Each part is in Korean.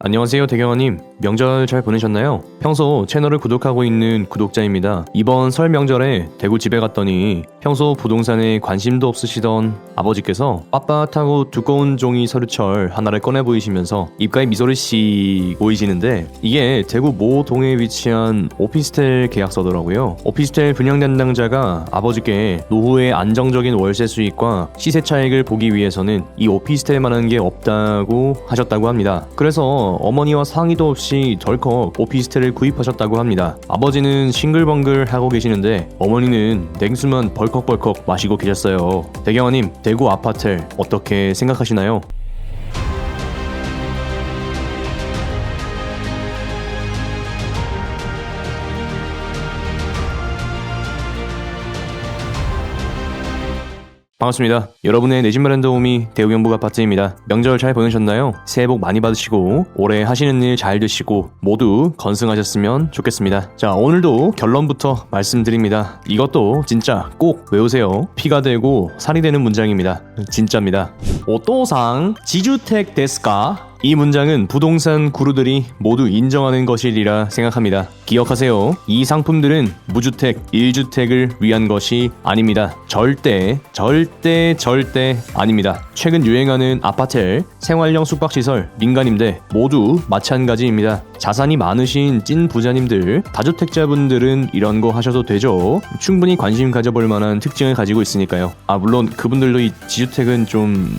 안녕하세요 대경아님. 명절 잘 보내셨나요? 평소 채널을 구독하고 있는 구독자입니다. 이번 설 명절에 대구 집에 갔더니 평소 부동산에 관심도 없으시던 아버지께서 빳빳하고 두꺼운 종이 서류철 하나를 꺼내 보이시면서 입가에 미소를 씩 보이시는데 이게 대구 모 동에 위치한 오피스텔 계약서더라고요. 오피스텔 분양 담당자가 아버지께 노후의 안정적인 월세 수익과 시세 차익을 보기 위해서는 이 오피스텔만한 게 없다고 하셨다고 합니다. 그래서 어머니와 상의도 없이 덜컥 오피스텔을 구입하셨다고 합니다. 아버지는 싱글벙글 하고 계시는데 어머니는 냉수만 벌컥벌컥 마시고 계셨어요. 대경아님, 대구 아파텔 어떻게 생각하시나요? 반갑습니다. 여러분의 내 집 마련 도우미 대우경북 아파트입니다. 명절 잘 보내셨나요? 새해 복 많이 받으시고 올해 하시는 일 잘 되시고 모두 건승하셨으면 좋겠습니다. 자, 오늘도 결론부터 말씀드립니다. 이것도 진짜 꼭 외우세요. 피가 되고 살이 되는 문장입니다. 진짜입니다. 오또상 지주택 데스까? 이 문장은 부동산 구루들이 모두 인정하는 것이리라 생각합니다. 기억하세요. 이 상품들은 무주택, 1주택을 위한 것이 아닙니다. 절대 아닙니다. 최근 유행하는 아파텔, 생활형 숙박시설, 민간임대 모두 마찬가지입니다. 자산이 많으신 찐 부자님들, 다주택자분들은 이런 거 하셔도 되죠. 충분히 관심 가져볼 만한 특징을 가지고 있으니까요. 물론 그분들도 이 지주택은 좀...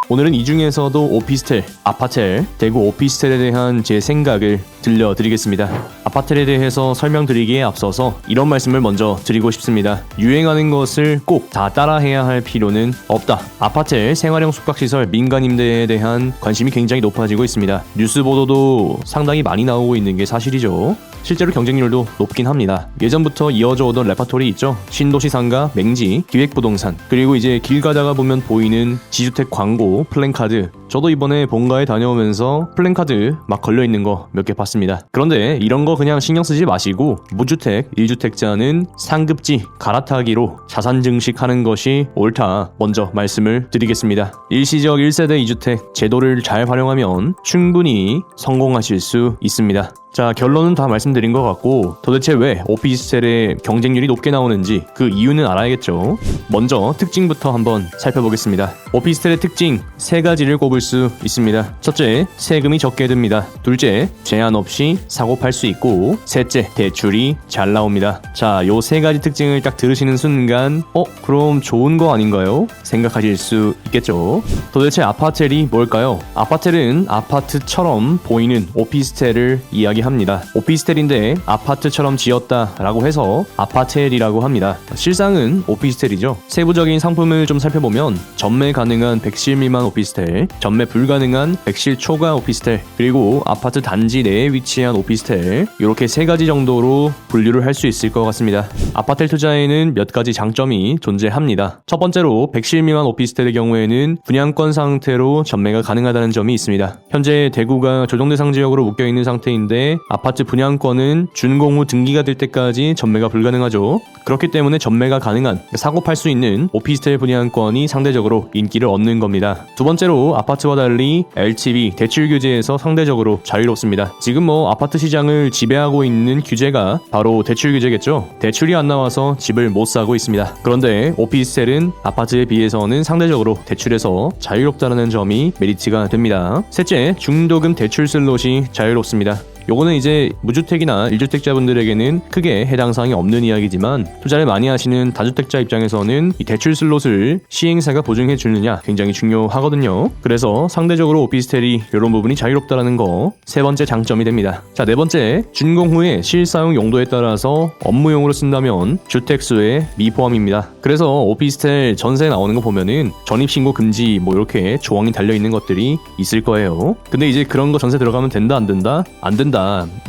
오늘은 이 중에서도 오피스텔, 아파텔, 대구 오피스텔에 대한 제 생각을 들려드리겠습니다. 아파텔에 대해서 설명드리기에 앞서서 이런 말씀을 먼저 드리고 싶습니다. 유행하는 것을 꼭 다 따라해야 할 필요는 없다. 아파텔, 생활형 숙박시설, 민간임대에 대한 관심이 굉장히 높아지고 있습니다. 뉴스 보도도 상당히 많이 나오고 있는 게 사실이죠. 실제로 경쟁률도 높긴 합니다. 예전부터 이어져 오던 레파토리 있죠. 신도시 상가, 맹지, 기획부동산, 그리고 이제 길 가다가 보면 보이는 지주택 광고, 플랜카드. 저도 이번에 본가에 다녀오면서 플랜카드 막 걸려있는 거 몇 개 봤습니다. 그런데 이런 거 그냥 신경 쓰지 마시고 무주택, 1주택자는 상급지 갈아타기로 자산 증식하는 것이 옳다. 먼저 말씀을 드리겠습니다. 일시적 1세대 2주택 제도를 잘 활용하면 충분히 성공하실 수 있습니다. 자, 결론은 다 말씀드린 것 같고 도대체 왜 오피스텔의 경쟁률이 높게 나오는지 그 이유는 알아야겠죠. 먼저 특징부터 한번 살펴보겠습니다. 오피스텔의 특징 3가지를 꼽을 수 있습니다. 첫째, 세금이 적게 듭니다. 둘째, 제한 없이 사고 팔 수 있고, 셋째, 대출이 잘 나옵니다. 자, 요 3가지 특징을 딱 들으시는 순간 그럼 좋은 거 아닌가요? 생각하실 수 있겠죠. 도대체 아파텔이 뭘까요? 아파텔은 아파트처럼 보이는 오피스텔을 이야기합니다. 오피스텔인데 아파트처럼 지었다라고 해서 아파텔이라고 합니다. 실상은 오피스텔이죠. 세부적인 상품을 좀 살펴보면 전매 가능한 100실 미만 오피스텔, 전매 불가능한 100실 초과 오피스텔, 그리고 아파트 단지 내에 위치한 오피스텔, 이렇게 3가지 정도로 분류를 할 수 있을 것 같습니다. 아파텔 투자에는 몇 가지 장점이 존재합니다. 첫 번째로 100실 미만 오피스텔의 경우에는 분양권 상태로 전매가 가능하다는 점이 있습니다. 현재 대구가 조정대상 지역으로 묶여있는 상태인데 아파트 분양권은 준공 후 등기가 될 때까지 전매가 불가능하죠. 그렇기 때문에 전매가 가능한, 사고 팔 수 있는 오피스텔 분양권이 상대적으로 인기를 얻는 겁니다. 두 번째로 아파트와 달리 LTV, 대출 규제에서 상대적으로 자유롭습니다. 지금 아파트 시장을 지배하고 있는 규제가 바로 대출 규제겠죠. 대출이 안 나와서 집을 못 사고 있습니다. 그런데 오피스텔은 아파트에 비해서는 상대적으로 대출에서 자유롭다는 점이 메리트가 됩니다. 셋째, 중도금 대출 슬롯이 자유롭습니다. 요거는 이제 무주택이나 1주택자분들에게는 크게 해당 사항이 없는 이야기지만 투자를 많이 하시는 다주택자 입장에서는 이 대출 슬롯을 시행사가 보증해 주느냐 굉장히 중요하거든요. 그래서 상대적으로 오피스텔이 이런 부분이 자유롭다라는 거 3번째 장점이 됩니다. 자, 4번째, 준공 후에 실사용 용도에 따라서 업무용으로 쓴다면 주택수에 미포함입니다. 그래서 오피스텔 전세 나오는 거 보면은 전입신고 금지 이렇게 조항이 달려있는 것들이 있을 거예요. 근데 이제 그런 거 전세 들어가면 된다 안 된다? 안 된다.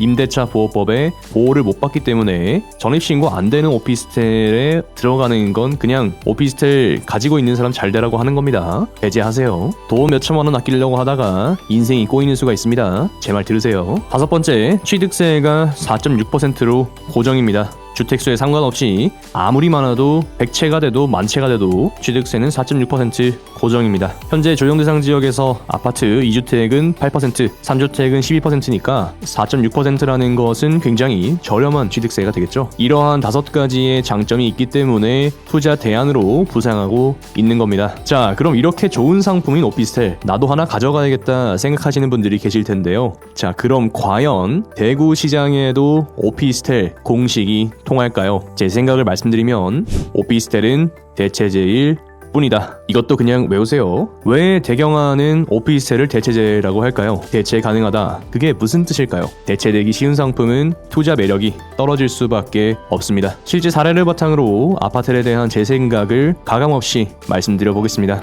임대차 보호법에 보호를 못 받기 때문에 전입신고 안 되는 오피스텔에 들어가는 건 그냥 오피스텔 가지고 있는 사람 잘 되라고 하는 겁니다. 배제하세요. 돈 몇천만 원 아끼려고 하다가 인생이 꼬이는 수가 있습니다. 제 말 들으세요. 5번째, 취득세가 4.6%로 고정입니다. 주택수에 상관없이 아무리 많아도 100채가 돼도 만채가 돼도 취득세는 4.6% 고정입니다. 현재 조정 대상 지역에서 아파트 2주택은 8%, 3주택은 12%니까 4.6%라는 것은 굉장히 저렴한 취득세가 되겠죠. 이러한 5가지의 장점이 있기 때문에 투자 대안으로 부상하고 있는 겁니다. 자, 그럼 이렇게 좋은 상품인 오피스텔 나도 하나 가져가야겠다 생각하시는 분들이 계실 텐데요. 자, 그럼 과연 대구 시장에도 오피스텔 공식이 통할까요? 제 생각을 말씀드리면 오피스텔은 대체제일 뿐이다. 이것도 그냥 외우세요. 왜 대경화는 오피스텔을 대체제라고 할까요? 대체 가능하다. 그게 무슨 뜻일까요? 대체되기 쉬운 상품은 투자 매력이 떨어질 수밖에 없습니다. 실제 사례를 바탕으로 아파트에 대한 제 생각을 가감없이 말씀드려 보겠습니다.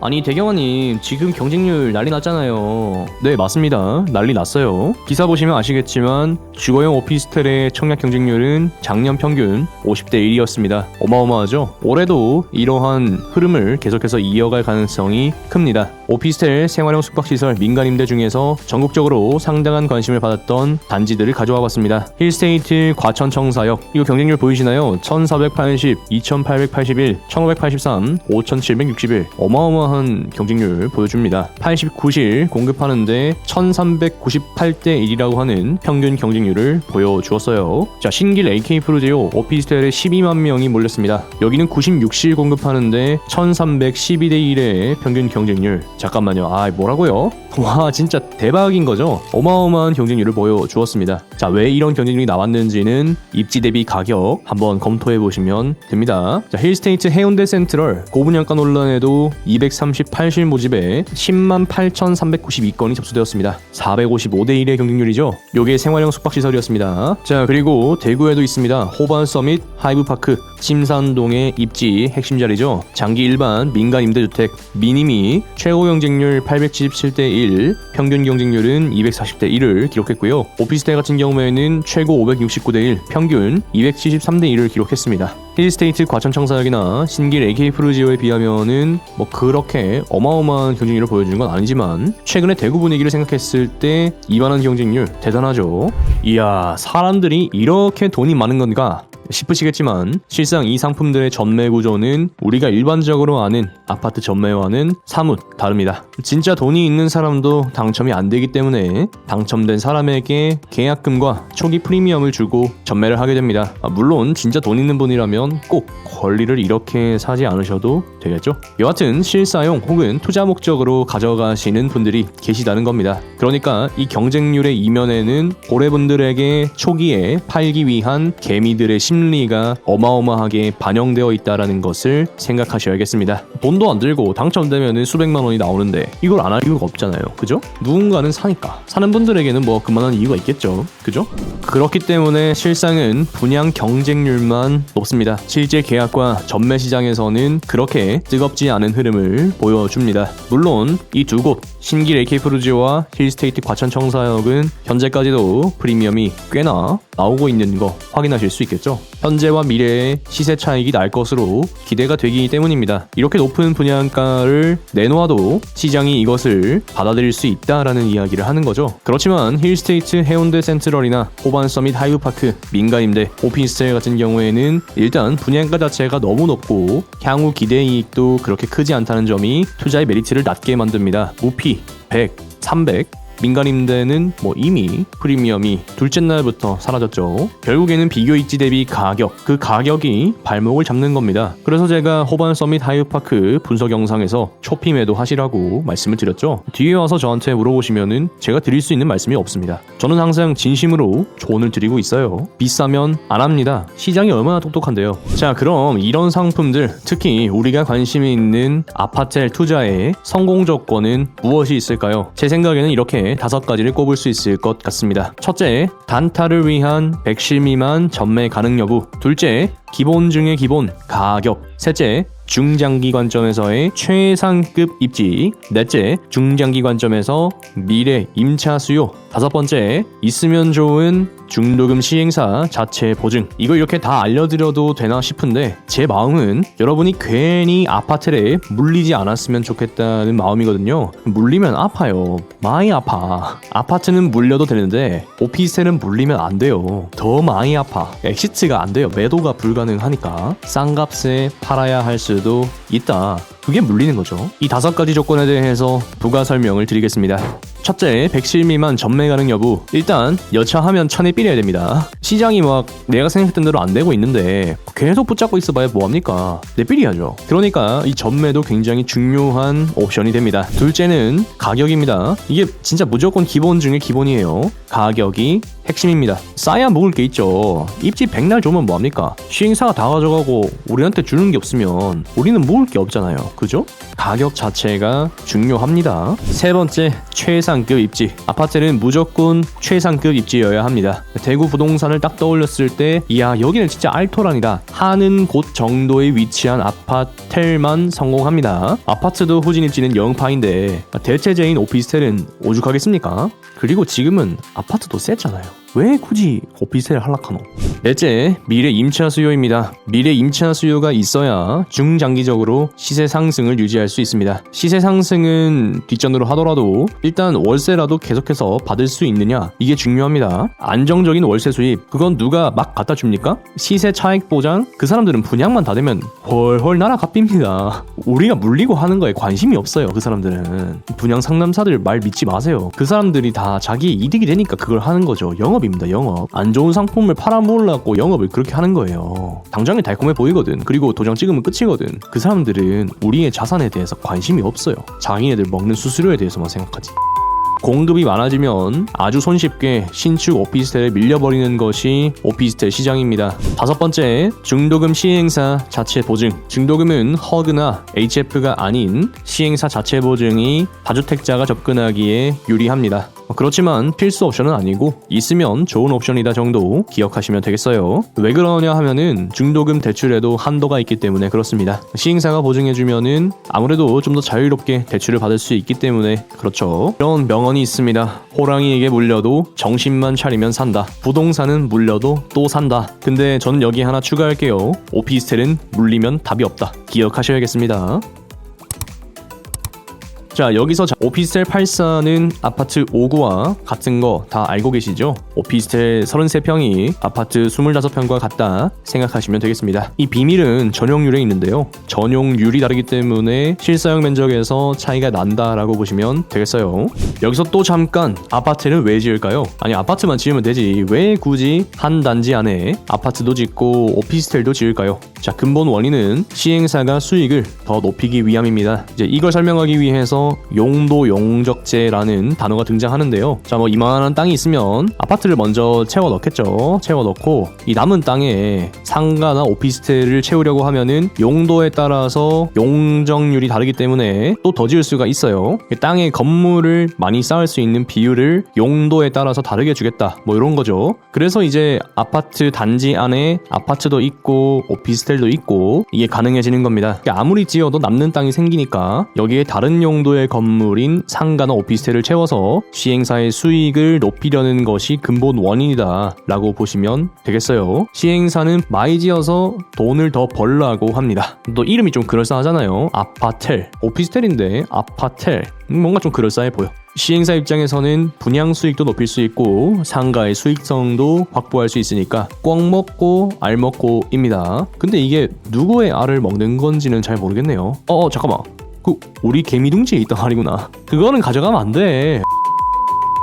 아니 대경화님 지금 경쟁률 난리 났잖아요. 네 맞습니다. 난리 났어요. 기사 보시면 아시겠지만 주거용 오피스텔의 청약 경쟁률은 작년 평균 50대 1이었습니다. 어마어마하죠? 올해도 이러한 흐름을 계속해서 이어갈 가능성이 큽니다. 오피스텔 생활형 숙박시설 민간임대 중에서 전국적으로 상당한 관심을 받았던 단지들을 가져와 봤습니다. 힐스테이트 과천청사역 이거 경쟁률 보이시나요? 1480, 2881, 1583, 5761 어마어마한 경쟁률 보여줍니다. 89실 공급하는데 1398대 1이라고 하는 평균 경쟁률을 보여주었어요. 자, 신길 AK 프루지오 오피스텔에 12만 명이 몰렸습니다. 여기는 96실 공급하는데 1312대 1의 평균 경쟁률. 잠깐만요. 뭐라고요? 와 진짜 대박인 거죠? 어마어마한 경쟁률을 보여주었습니다. 자, 왜 이런 경쟁률이 나왔는지는 입지 대비 가격 한번 검토해 보시면 됩니다. 자, 힐스테이트 해운대 센트럴 고분양가 논란에도 238실 모집에 10만 8,392건이 접수되었습니다. 455대 1의 경쟁률이죠. 요게 생활형 숙박시설이었습니다. 자, 그리고 대구에도 있습니다. 호반 서밋 하이브파크 침산동의 입지 핵심 자리죠. 장기 일반 민간 임대주택 미니미 최고 경쟁률 877대 1, 평균 경쟁률은 240대 1을 기록했고요. 오피스텔 같은 경우에는 최고 569대 1, 평균 273대 1을 기록했습니다. 힐스테이트 과천청사역이나 신길 AK 프루지오에 비하면은 뭐 그렇게 어마어마한 경쟁률을 보여주는 건 아니지만 최근에 대구 분위기를 생각했을 때 이만한 경쟁률 대단하죠. 이야, 사람들이 이렇게 돈이 많은 건가 싶으시겠지만 실상 이 상품들의 전매 구조는 우리가 일반적으로 아는 아파트 전매와는 사뭇 다릅니다. 진짜 돈이 있는 사람도 당첨이 안 되기 때문에 당첨된 사람에게 계약금과 초기 프리미엄을 주고 전매를 하게 됩니다. 물론 진짜 돈 있는 분이라면 꼭 권리를 이렇게 사지 않으셔도 되겠죠. 여하튼 실사용 혹은 투자 목적으로 가져가시는 분들이 계시다는 겁니다. 그러니까 이 경쟁률의 이면에는 고래분들에게 초기에 팔기 위한 개미들의 심리가 어마어마하게 반영되어 있다는 것을 생각하셔야겠습니다. 돈도 안 들고 당첨되면 수백만 원이 나오는데 이걸 안 할 이유가 없잖아요. 그죠? 누군가는 사니까. 사는 분들에게는 뭐 그만한 이유가 있겠죠. 그죠? 그렇기 때문에 실상은 분양 경쟁률만 높습니다. 실제 계약과 전매 시장에서는 그렇게 뜨겁지 않은 흐름을 보여줍니다. 물론 이 두 곳 신길 AK 프루지오와 힐스테이트 과천청사역은 현재까지도 프리미엄이 꽤나 나오고 있는 거 확인하실 수 있겠죠. 현재와 미래의 시세 차익이 날 것으로 기대가 되기 때문입니다. 이렇게 높은 분양가를 내놓아도 시장이 이것을 받아들일 수 있다라는 이야기를 하는 거죠. 그렇지만 힐스테이트 해운대 센트럴이나 호반 서밋 하이브파크 민간임대 오피스텔 같은 경우에는 일단 분양가 자체가 너무 높고 향후 기대 이익도 그렇게 크지 않다는 점이 투자의 메리트를 낮게 만듭니다. 무피 100, 300 민간임대는 뭐 이미 프리미엄이 둘째 날부터 사라졌죠. 결국에는 비교 입지 대비 가격, 그 가격이 발목을 잡는 겁니다. 그래서 제가 호반 서밋 하이브파크 분석 영상에서 초피 매도 하시라고 말씀을 드렸죠. 뒤에 와서 저한테 물어보시면은 제가 드릴 수 있는 말씀이 없습니다. 저는 항상 진심으로 조언을 드리고 있어요. 비싸면 안 합니다. 시장이 얼마나 똑똑한데요. 자, 그럼 이런 상품들, 특히 우리가 관심이 있는 아파트 투자의 성공 조건은 무엇이 있을까요? 제 생각에는 이렇게 5가지를 꼽을 수 있을 것 같습니다. 첫째, 단타를 위한 100실 미만 전매 가능 여부. 둘째, 기본 중의 기본, 가격. 셋째, 중장기 관점에서의 최상급 입지. 넷째, 중장기 관점에서 미래 임차 수요. 다섯 번째, 있으면 좋은 중도금 시행사 자체 보증. 이거 이렇게 다 알려드려도 되나 싶은데 제 마음은 여러분이 괜히 아파트에 물리지 않았으면 좋겠다는 마음이거든요. 물리면 아파요. 많이 아파. 아파트는 물려도 되는데 오피스텔은 물리면 안 돼요. 더 많이 아파. 엑시트가 안 돼요. 매도가 불가능하니까 싼 값에 팔아야 할 수도 있다. 그게 물리는 거죠. 이 5가지 조건에 대해서 부가 설명을 드리겠습니다. 첫째, 100실 미만 전매 가능 여부. 일단 여차하면 천에 삐려야 됩니다. 시장이 막 내가 생각했던 대로 안 되고 있는데 계속 붙잡고 있어봐야 뭐합니까? 내 삐려야죠. 그러니까 이 전매도 굉장히 중요한 옵션이 됩니다. 둘째는 가격입니다. 이게 진짜 무조건 기본 중에 기본이에요. 가격이 핵심입니다. 싸야 먹을 게 있죠. 입지 백날 주면 뭐합니까? 시행사가 다 가져가고 우리한테 주는 게 없으면 우리는 먹을 게 없잖아요. 그죠? 가격 자체가 중요합니다. 세 번째, 최상급 입지. 아파트는 무조건 최상급 입지여야 합니다. 대구 부동산을 딱 떠올렸을 때 이야 여기는 진짜 알토란이다 하는 곳 정도에 위치한 아파텔만 성공합니다. 아파트도 후진 입지는 0파인데 대체제인 오피스텔은 오죽하겠습니까? 그리고 지금은 아파트도 셌잖아요. 왜 굳이 오피스텔을 하락하노? 넷째, 미래 임차 수요입니다. 미래 임차 수요가 있어야 중장기적으로 시세 상승을 유지할 수 있습니다. 시세 상승은 뒷전으로 하더라도 일단 월세라도 계속해서 받을 수 있느냐, 이게 중요합니다. 안정적인 월세 수입, 그건 누가 막 갖다 줍니까? 시세 차익 보장, 그 사람들은 분양만 다 되면 헐헐 날아갑니다. 우리가 물리고 하는 거에 관심이 없어요. 그 사람들은 분양 상담사들 말 믿지 마세요. 그 사람들이 다 자기 이득이 되니까 그걸 하는 거죠. 영업입니다. 영업. 안 좋은 상품을 팔아먹으려고 영업을 그렇게 하는 거예요. 당장에 달콤해 보이거든. 그리고 도장 찍으면 끝이거든. 그 사람들은 우리의 자산에 대해서 관심이 없어요. 자기네들 먹는 수수료에 대해서만 생각하지. 공급이 많아지면 아주 손쉽게 신축 오피스텔에 밀려버리는 것이 오피스텔 시장입니다. 5번째, 중도금 시행사 자체 보증. 중도금은 허그나 HF가 아닌 시행사 자체 보증이 다주택자가 접근하기에 유리합니다. 그렇지만 필수 옵션은 아니고 있으면 좋은 옵션이다 정도 기억하시면 되겠어요. 왜 그러냐 하면은 중도금 대출에도 한도가 있기 때문에 그렇습니다. 시행사가 보증해주면은 아무래도 좀 더 자유롭게 대출을 받을 수 있기 때문에 그렇죠. 이런 명언이 있습니다. 호랑이에게 물려도 정신만 차리면 산다. 부동산은 물려도 또 산다. 근데 저는 여기 하나 추가할게요. 오피스텔은 물리면 답이 없다. 기억하셔야겠습니다. 자, 여기서 오피스텔 84는 아파트 5구와 같은 거 다 알고 계시죠? 오피스텔 33평이 아파트 25평과 같다 생각하시면 되겠습니다. 이 비밀은 전용률에 있는데요. 전용률이 다르기 때문에 실사용 면적에서 차이가 난다라고 보시면 되겠어요. 여기서 또 잠깐, 아파트를 왜 지을까요? 아니, 아파트만 지으면 되지 왜 굳이 한 단지 안에 아파트도 짓고 오피스텔도 지을까요? 자, 근본 원인은 시행사가 수익을 더 높이기 위함입니다. 이제 이걸 설명하기 위해서 용도 용적제라는 단어가 등장하는데요. 자, 뭐 이만한 땅이 있으면 아파트를 먼저 채워 넣겠죠. 채워 넣고 이 남은 땅에 상가나 오피스텔을 채우려고 하면은 용도에 따라서 용적률이 다르기 때문에 또 더 지을 수가 있어요. 땅에 건물을 많이 쌓을 수 있는 비율을 용도에 따라서 다르게 주겠다. 뭐 이런 거죠. 그래서 이제 아파트 단지 안에 아파트도 있고 오피스텔도 있고 이게 가능해지는 겁니다. 아무리 지어도 남는 땅이 생기니까 여기에 다른 용도의 건물인 상가나 오피스텔을 채워서 시행사의 수익을 높이려는 것이 근본 원인이다 라고 보시면 되겠어요. 시행사는 많이 지어서 돈을 더 벌려고 합니다. 또 이름이 좀 그럴싸하잖아요. 아파텔. 오피스텔인데 아파텔. 뭔가 좀 그럴싸해 보여. 시행사 입장에서는 분양 수익도 높일 수 있고 상가의 수익성도 확보할 수 있으니까 꽉 먹고 알 먹고입니다. 근데 이게 누구의 알을 먹는 건지는 잘 모르겠네요. 잠깐만. 우리 개미둥지에 있던 알이구나. 그거는 가져가면 안 돼.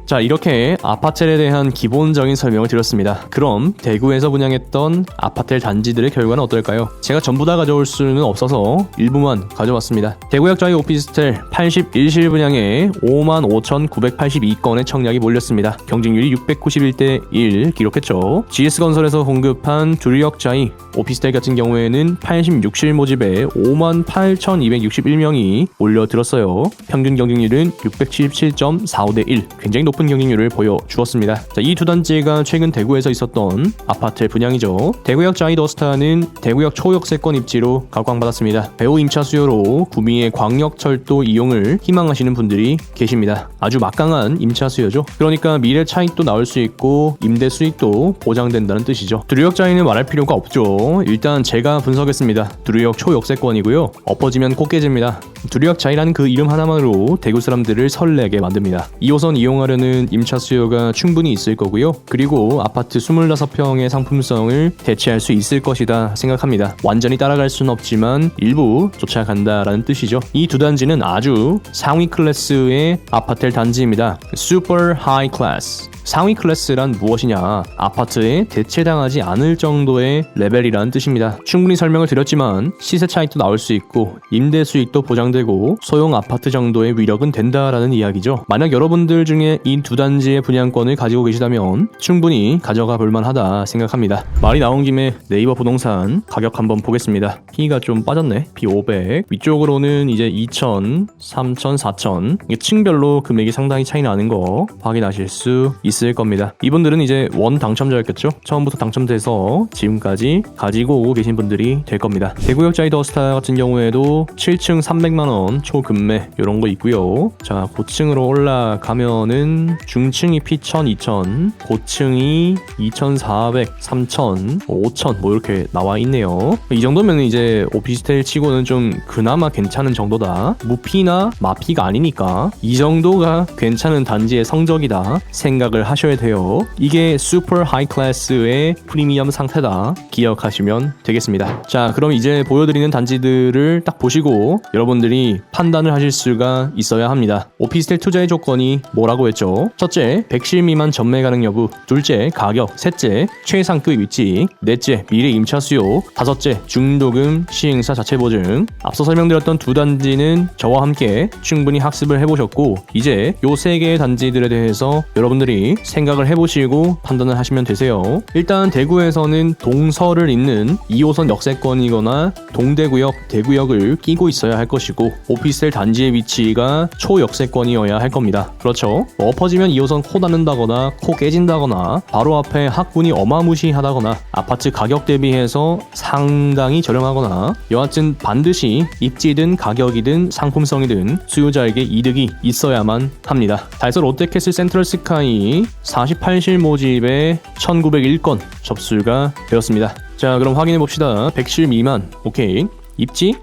자, 이렇게 아파텔에 대한 기본적인 설명을 드렸습니다. 그럼 대구에서 분양했던 아파텔 단지들의 결과는 어떨까요? 제가 전부 다 가져올 수는 없어서 일부만 가져왔습니다. 대구역자의 오피스텔 81실 분양에 55,982건의 청약이 몰렸습니다. 경쟁률이 691대 1 기록했죠. GS건설에서 공급한 두류역자의 오피스텔 같은 경우에는 86실 모집에 58,261명이 몰려들었어요. 평균 경쟁률은 677.45대 1, 굉장히 높은 높은 경쟁률을 보여주었습니다. 자, 이 두 단지가 최근 대구에서 있었던 아파트의 분양이죠. 대구역 자이더스타는 대구역 초역세권 입지로 각광받았습니다. 배우 임차 수요로 구미의 광역철도 이용을 희망하시는 분들이 계십니다. 아주 막강한 임차 수요죠. 그러니까 미래 차익도 나올 수 있고 임대 수익도 보장된다는 뜻이죠. 두류역 자이는 말할 필요가 없죠. 일단 제가 분석했습니다. 두류역 초역세권이고요. 엎어지면 코 깨집니다. 두류역 자이라는 그 이름 하나만으로 대구 사람들을 설레게 만듭니다. 2호선 이용하려는 임차 수요가 충분히 있을 거고요. 그리고 아파트 25평의 상품성을 대체할 수 있을 것이다 생각합니다. 완전히 따라갈 수는 없지만 일부 쫓아간다라는 뜻이죠. 이 두 단지는 아주 상위 클래스의 아파트 단지입니다. Super High Class. 상위 클래스란 무엇이냐? 아파트에 대체당하지 않을 정도의 레벨이라는 뜻입니다. 충분히 설명을 드렸지만 시세 차익도 나올 수 있고 임대 수익도 보장되고 소형 아파트 정도의 위력은 된다라는 이야기죠. 만약 여러분들 중에 이 두 단지의 분양권을 가지고 계시다면 충분히 가져가 볼만하다 생각합니다. 말이 나온 김에 네이버 부동산 가격 한번 보겠습니다. P가 좀 빠졌네. P 500 위쪽으로는 이제 2,000, 3,000, 4,000 이게 층별로 금액이 상당히 차이 나는 거 확인하실 수 있을 겁니다. 이분들은 이제 원 당첨자였겠죠? 처음부터 당첨돼서 지금까지 가지고 오고 계신 분들이 될 겁니다. 대구역 자이더스타 같은 경우에도 7층 300만원 초급매 이런 거 있고요. 자, 고층으로 올라가면은 중층이 P1000, 2000, 고층이 2400, 3000, 5000 뭐 이렇게 나와 있네요. 이 정도면 이제 오피스텔 치고는 좀 그나마 괜찮은 정도다. 무피나 마피가 아니니까 이 정도가 괜찮은 단지의 성적이다 생각을 하셔야 돼요. 이게 슈퍼 하이 클래스의 프리미엄 상태다 기억하시면 되겠습니다. 자, 그럼 이제 보여드리는 단지들을 딱 보시고 여러분들이 판단을 하실 수가 있어야 합니다. 오피스텔 투자의 조건이 뭐라고 했죠? 첫째, 100실 미만 전매 가능 여부. 둘째, 가격. 셋째, 최상급 위치. 넷째, 미래 임차 수요. 다섯째, 중도금 시행사 자체 보증. 앞서 설명드렸던 두 단지는 저와 함께 충분히 학습을 해보셨고 이제 요 세 개의 단지들에 대해서 여러분들이 생각을 해보시고 판단을 하시면 되세요. 일단 대구에서는 동서를 잇는 2호선 역세권이거나 동대구역, 대구역을 끼고 있어야 할 것이고 오피스텔 단지의 위치가 초역세권이어야 할 겁니다. 그렇죠? 엎어지면 2호선 코 닿는다거나 코 깨진다거나 바로 앞에 학군이 어마무시하다거나 아파트 가격 대비해서 상당히 저렴하거나 여하튼 반드시 입지든 가격이든 상품성이든 수요자에게 이득이 있어야만 합니다. 달서 롯데캐슬 센트럴스카이 48실 모집에 1901건 접수가 되었습니다. 자, 그럼 확인해 봅시다. 100실 미만. 오케이. 입지,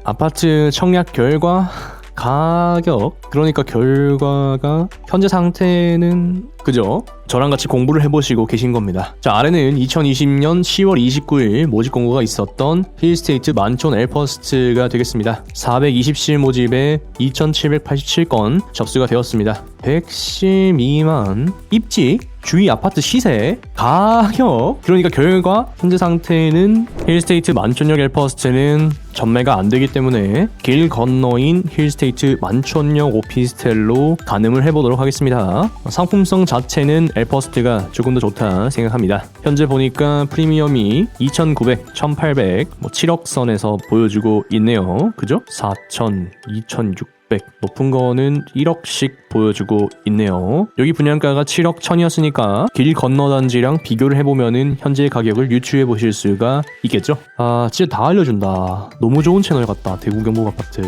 아파트 청약 결과, 가격. 그러니까 결과가 현재 상태는 그죠? 저랑 같이 공부를 해보시고 계신 겁니다. 자, 아래는 2020년 10월 29일 모집 공고가 있었던 힐스테이트 만촌 엘퍼스트가 되겠습니다. 420실 모집에 2787건 접수가 되었습니다. 100실 미만, 입지, 주위 아파트 시세, 가격. 그러니까 결과 현재 상태는 힐스테이트 만촌역 엘퍼스트는 전매가 안 되기 때문에 길 건너인 힐스테이트 만촌역 오피스텔로 가늠을 해보도록 하겠습니다. 상품성 자체는 엘퍼스트가 조금 더 좋다 생각합니다. 현재 보니까 프리미엄이 2,900, 1,800, 7억 선에서 보여주고 있네요. 그죠? 4,000, 2,600 높은 거는 1억씩 보여주고 있네요. 여기 분양가가 7억 1,000이었으니까 길 건너 단지랑 비교를 해보면은 현재 가격을 유추해 보실 수가 있겠죠? 아, 진짜 다 알려준다. 너무 좋은 채널 같다. 대구 경북 아파트.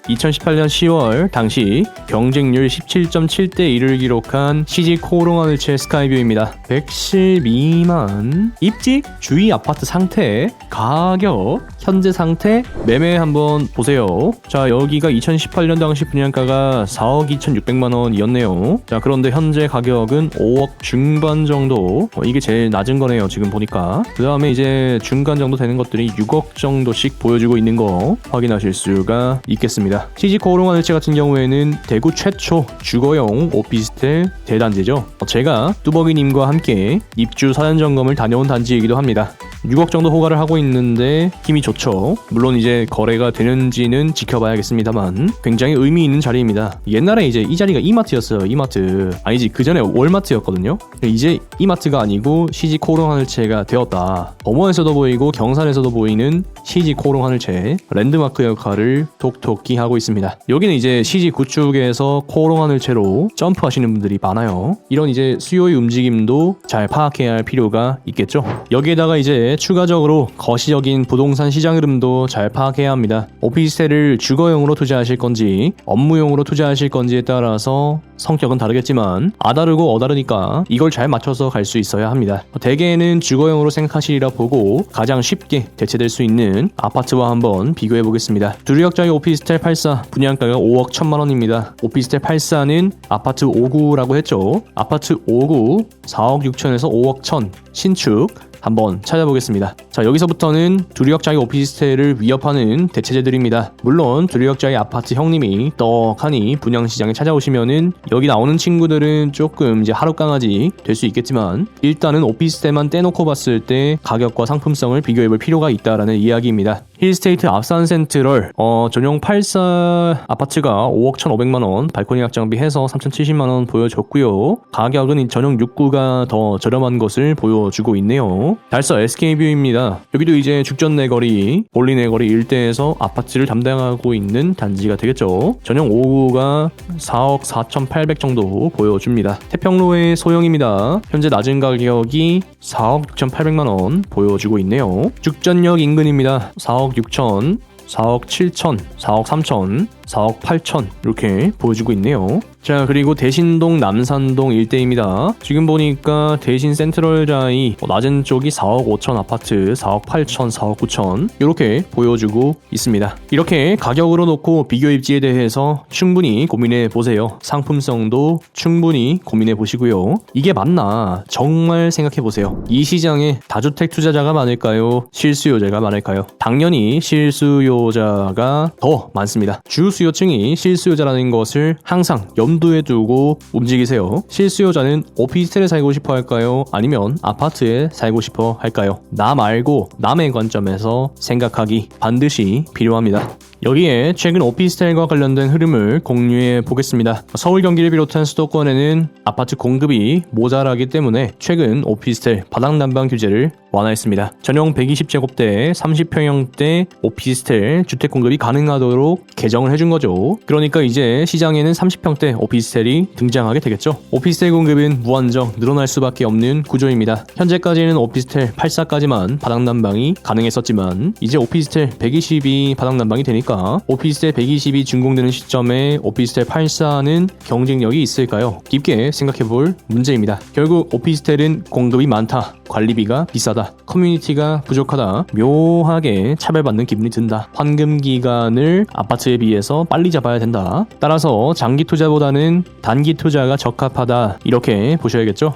2018년 10월 당시 경쟁률 17.7대 1을 기록한 CG 코롱하늘채 스카이뷰입니다. 100실 미만, 입지, 주위 아파트 상태, 가격, 현재 상태, 매매 한번 보세요. 자, 여기가 2018년 당시 분양가가 4억 2,600만 원이었네요. 자, 그런데 현재 가격은 5억 중반 정도. 이게 제일 낮은 거네요, 지금 보니까. 그 다음에 이제 중간 정도 되는 것들이 6억 정도씩 보여주고 있는 거 확인하실 수가 있겠습니다. CG 코롱하늘채 같은 경우에는 대구 최초 주거용 오피스텔 대단지죠. 제가 뚜벅이님과 함께 입주 사전 점검을 다녀온 단지이기도 합니다. 6억 정도 호가를 하고 있는데 힘이 좋죠. 물론 이제 거래가 되는지는 지켜봐야겠습니다만 굉장히 의미 있는 자리입니다. 옛날에 이제 이 자리가 이마트였어요. 이마트 아니지, 그 전에 월마트였거든요. 이제 이마트가 아니고 CG 코롱 하늘채가 되었다. 범원에서도 보이고 경산에서도 보이는 CG 코롱 하늘채 랜드마크 역할을 톡톡히 하고 있습니다. 여기는 이제 CG 구축에서 코롱 하늘채로 점프하시는 분들이 많아요. 이런 이제 수요의 움직임도 잘 파악해야 할 필요가 있겠죠. 여기에다가 이제 추가적으로 거시적인 부동산 시장 흐름도 잘 파악해야 합니다. 오피스텔을 주거용으로 투자하실 건지 업무용으로 투자하실 건지에 따라서 성격은 다르겠지만 아다르고 어다르니까 이걸 잘 맞춰서 갈 수 있어야 합니다. 대개는 주거용으로 생각하시리라 보고 가장 쉽게 대체될 수 있는 아파트와 한번 비교해 보겠습니다. 두류역자의 오피스텔 84 분양가가 5억 1천만 원입니다. 오피스텔 84는 아파트 5구라고 했죠. 아파트 5구 4억 6천에서 5억 1천 신축 한번 찾아보겠습니다. 자, 여기서부터는 두류역자의 오피스텔을 위협하는 대체제들입니다. 물론 두류역자의 아파트 형님이 떡하니 분양시장에 찾아오시면은 여기 나오는 친구들은 조금 이제 하룻강아지 될 수 있겠지만 일단은 오피스텔만 떼놓고 봤을 때 가격과 상품성을 비교해볼 필요가 있다라는 이야기입니다. 힐스테이트 앞산 센트럴 전용 84 아파트가 5억 1,500만원 발코니 확장비 해서 3,070만원 보여줬고요. 가격은 전용 6구가 더 저렴한 것을 보여주고 있네요. 달서 SK뷰입니다. 여기도 이제 죽전 내거리, 올리 내거리 일대에서 아파트를 담당하고 있는 단지가 되겠죠. 전용 5구가 4억 4,800 정도 보여줍니다. 태평로의 소형입니다. 현재 낮은 가격이 4억 6,800만원 보여주고 있네요. 죽전역 인근입니다. 4억 6천, 4억 7천, 4억 3천, 4억 8천 이렇게 보여주고 있네요. 자, 그리고 대신동 남산동 일대입니다. 지금 보니까 대신 센트럴자이 낮은 쪽이 4억 5천 아파트 4억 8천 4억 9천 이렇게 보여주고 있습니다. 이렇게 가격으로 놓고 비교 입지에 대해서 충분히 고민해 보세요. 상품성도 충분히 고민해 보시고요. 이게 맞나 정말 생각해 보세요. 이 시장에 다주택 투자자가 많을까요? 실수요자가 많을까요? 당연히 실수요자가 더 많습니다. 주수요층이 실수요자라는 것을 항상 염두에 두고 움직이세요. 실수요자는 오피스텔에 살고 싶어 할까요? 아니면 아파트에 살고 싶어 할까요? 나 말고 남의 관점에서 생각하기 반드시 필요합니다. 여기에 최근 오피스텔과 관련된 흐름을 공유해 보겠습니다. 서울 경기를 비롯한 수도권에는 아파트 공급이 모자라기 때문에 최근 오피스텔 바닥 난방 규제를 완화했습니다. 전용 120제곱대 30평형대 오피스텔 주택 공급이 가능하도록 개정을 해준 거죠. 그러니까 이제 시장에는 30평대 오피스텔이 등장하게 되겠죠. 오피스텔 공급은 무한정 늘어날 수밖에 없는 구조입니다. 현재까지는 오피스텔 84까지만 바닥 난방이 가능했었지만 이제 오피스텔 120이 바닥 난방이 되니까 오피스텔 120이 준공되는 시점에 오피스텔 84는 경쟁력이 있을까요? 깊게 생각해볼 문제입니다. 결국 오피스텔은 공급이 많다, 관리비가 비싸다, 커뮤니티가 부족하다, 묘하게 차별받는 기분이 든다, 환금 기간을 아파트에 비해서 빨리 잡아야 된다. 따라서 장기 투자보다는 단기 투자가 적합하다, 이렇게 보셔야겠죠?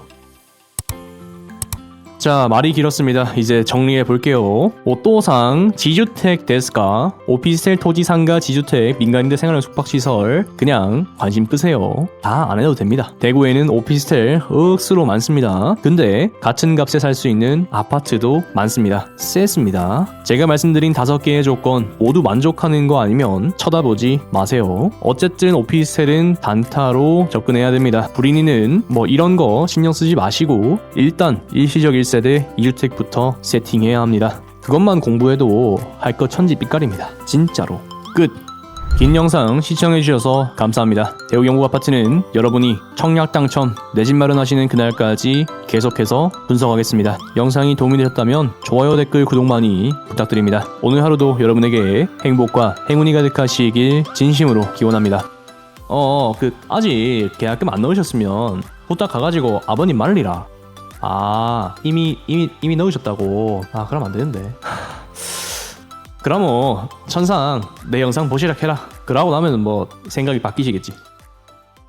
자, 말이 길었습니다. 이제 정리해 볼게요. 오또상 지주택 데스까 오피스텔 토지 상가 지주택 민간임대 생활형 숙박시설 그냥 관심 끄세요. 다 안 해도 됩니다. 대구에는 오피스텔 억수로 많습니다. 근데 같은 값에 살 수 있는 아파트도 많습니다. 쎄습니다. 제가 말씀드린 5개의 조건 모두 만족하는 거 아니면 쳐다보지 마세요. 어쨌든 오피스텔은 단타로 접근해야 됩니다. 불인이는 뭐 이런 거 신경 쓰지 마시고 일단 일시적 1세대 2주택부터 세팅해야 합니다. 그것만 공부해도 할 거 천지빛깔입니다. 진짜로. 끝. 긴 영상 시청해주셔서 감사합니다. 대우경북아파트는 여러분이 청약 당첨, 내 집 마련하시는 그날까지 계속해서 분석하겠습니다. 영상이 도움이 되셨다면 좋아요, 댓글, 구독 많이 부탁드립니다. 오늘 하루도 여러분에게 행복과 행운이 가득하시길 진심으로 기원합니다. 아직 계약금 안 넣으셨으면 후딱 가가지고 아버님 말리라. 이미 넣으셨다고. 그럼 안 되는데. 그럼 천상 내 영상 보시라 해라. 그러고 나면 뭐 생각이 바뀌시겠지.